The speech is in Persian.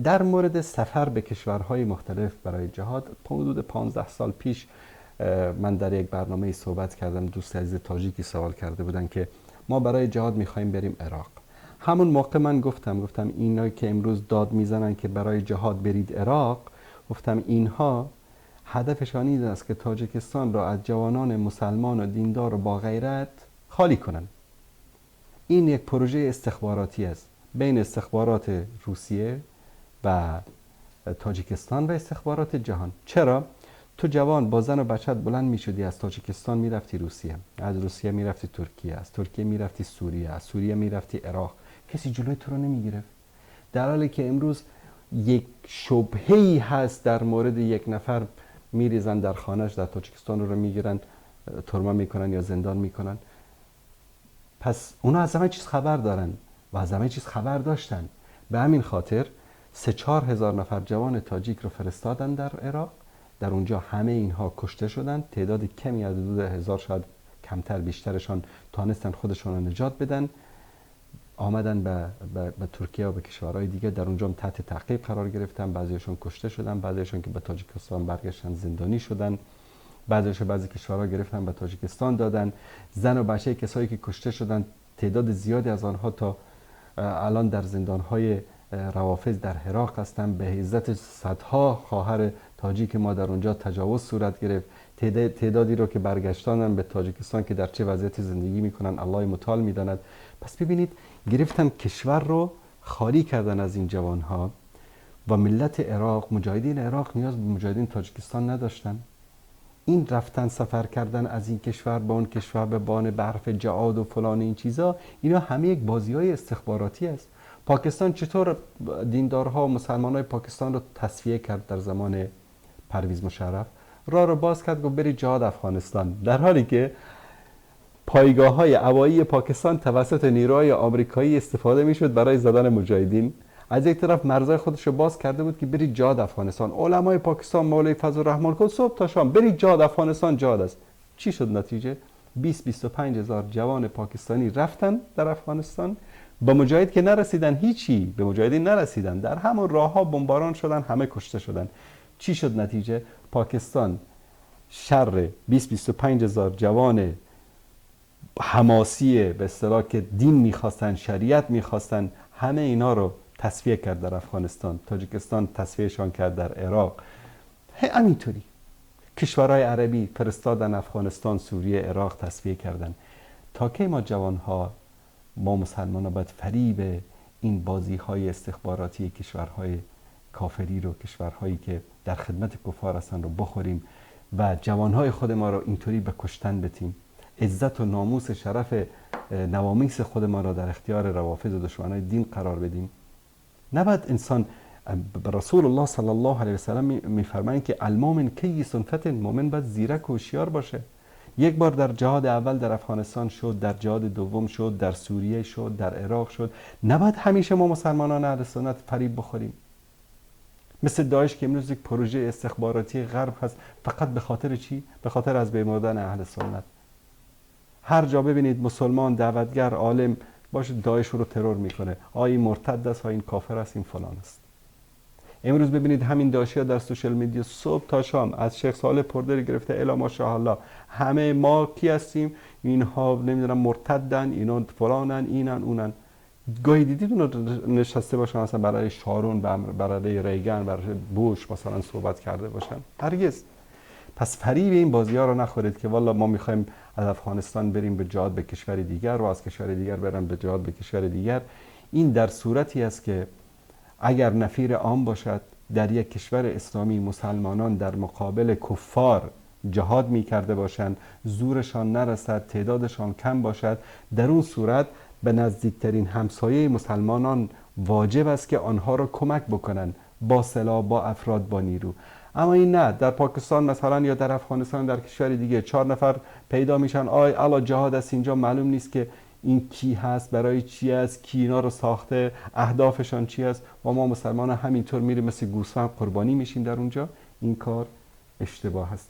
در مورد سفر به کشورهای مختلف برای جهاد حدود 15 سال پیش من در یک برنامه صحبت کردم. دوست عزیز تاجیکی سوال کرده بودن که ما برای جهاد میخوایم بریم عراق. همون موقع من گفتم اینا که امروز داد میزنن که برای جهاد برید عراق، گفتم اینها هدفشان این است که تاجیکستان را از جوانان مسلمان و دیندار و با غیرت خالی کنن. این یک پروژه استخباراتی است بین استخبارات روسیه و تاجیکستان و استخبارات جهان. چرا؟ تو جوان با زن و بچت بلند می شدی، از تاجیکستان می رفتی روسیه، از روسیه می رفتی ترکیه، از ترکیه می رفتی سوریه، از سوریه می رفتی عراق. کسی جلوی تو رو نمی گرفت. در حالی که امروز یک شبهه‌ای هست در مورد یک نفر، میریزن در خانهش در تاجیکستان، رو میگیرن ترمه میکنن یا زندان میکنن. پس اونا از همه چیز خبر دارن و از همه چیز خبر داشتن. به همین خاطر 3-4 هزار نفر جوان تاجیک رو فرستادن در عراق. در اونجا همه اینها کشته شدن. تعداد کمی از حدود 1000 شاید کمتر بیشترشان تانستن خودشون رو نجات بدن. آمدن به ترکیه و به کشورهای دیگه، در اونجا هم تحت تعقیب قرار گرفتن. بعضیشون کشته شدن، بعضیشون که به تاجیکستان برگشتن زندانی شدن، بعضی کشورها گرفتن به تاجیکستان دادن. زن و بچه کسایی که کشته شدن تعداد زیادی از آنها تا الان در زندانهای روافض در عراق هستن. به عزت صدها خواهر تاجیک ما در اونجا تجاوز صورت گرفت. تعدادی رو که برگشتانن به تاجیکستان که در چه وضعیتی زندگی میکنن الله متعال میداند. پس ببینید گرفتن کشور رو خالی کردن از این جوانها و ملت عراق، مجاهدین عراق نیاز به مجاهدین تاجیکستان نداشتن. این رفتن سفر کردن از این کشور به اون کشور به بهانه برف جهاد و فلان این چیزا، اینا همه یک بازی‌های استخباراتی است. پاکستان چطور دیندارها و مسلمانای پاکستان رو تصفیه کرد در زمان پرویز مشرف؟ راه رو باز کرد، گفت برید جهاد افغانستان، در حالی که پایگاه‌های هوایی پاکستان توسط نیروهای آمریکایی استفاده می‌شد برای زدن مجاهدین. از یک طرف مرزهای خودش رو باز کرده بود که برید جهاد افغانستان. علمای پاکستان مولوی فضل الرحمن گفت صبح تا شام برید جهاد افغانستان، جهاد است. چی شد نتیجه؟ 20-25 هزار جوان پاکستانی رفتن در افغانستان، با مجاهد که نرسیدن، هیچی به مجاهدین نرسیدن، در همون راه‌ها بمباران شدن، همه کشته شدن. چی شد نتیجه؟ پاکستان شر 20-25 هزار جوان حماسی به اصطلاح که دین میخواستن، شریعت میخواستن، همه اینا رو تصفیه کرد در افغانستان. تاجیکستان تصفیهشان کرد در عراق. همینطوری کشورهای عربی فرستادن افغانستان، سوریه، عراق تصفیه کردن. تا که ما جوانها، ما مسلمان‌ها باید فریب این بازی‌های استخباراتی کشورهای کافری رو، کشورهایی که در خدمت کفار هستن رو بخوریم و جوانهای خود ما رو اینطوری به کشتن بدیم؟ عزت و ناموس شرف نوامیس خود ما را در اختیار روافض و دشمنان دین قرار بدیم؟ نباید انسان، رسول الله صلی الله علیه و سلم میفرمایند که المؤمن کیس فتن، مؤمن باید زیرک و هوشیار باشه. یک بار در جهاد اول در افغانستان شد، در جهاد دوم شد، در سوریه شد، در عراق شد. نباید همیشه ما مسلمانان اهل سنت فریب بخوریم مثل داعش که امروز یک پروژه استخباراتی غرب هست. فقط به خاطر چی؟ به خاطر از بین بردن اهل سنت. هر جا ببینید مسلمان، دعوتگر، عالم باشه داعش رو ترور میکنه. این مرتد است، این کافر است، این فلان است. امروز ببینید همین داعشی ها در سوشال میدیا صبح تا شام از شیخ صالح پردری گرفته الا ماشاءالله همه ما کی هستیم، اینها نمیدونم مرتدن، اینا فلانن، اینن اونن. گاهی دیدید اون نشسته باشن مثلا برای شارون، برای ریگن، برای بوش مثلا صحبت کرده باشن؟ هرگز. پس فریب این بازی ها رو نخورید که والا ما میخوایم از افغانستان بریم به جهاد به کشور دیگر و از کشور دیگر بریم به جهاد به کشور دیگر. این در صورتی است که اگر نفیر عام باشد در یک کشور اسلامی مسلمانان در مقابل کفار جهاد میکرده باشند، زورشان نرسد، تعدادشان کم باشد، در اون صورت به نزدیکترین همسایه مسلمانان واجب است که آنها را کمک بکنن با سلاح، با افراد، با نیرو. اما این نه، در پاکستان مثلا یا در افغانستان در کشور دیگه 4 نفر پیدا میشن، الا جهاد است اینجا، معلوم نیست که این کی هست، برای چی است، کی اینا رو ساخته، اهدافشان چی است و ما مسلمان همینطور میریم مثل گوسفند قربانی میشیم در اونجا. این کار اشتباه است.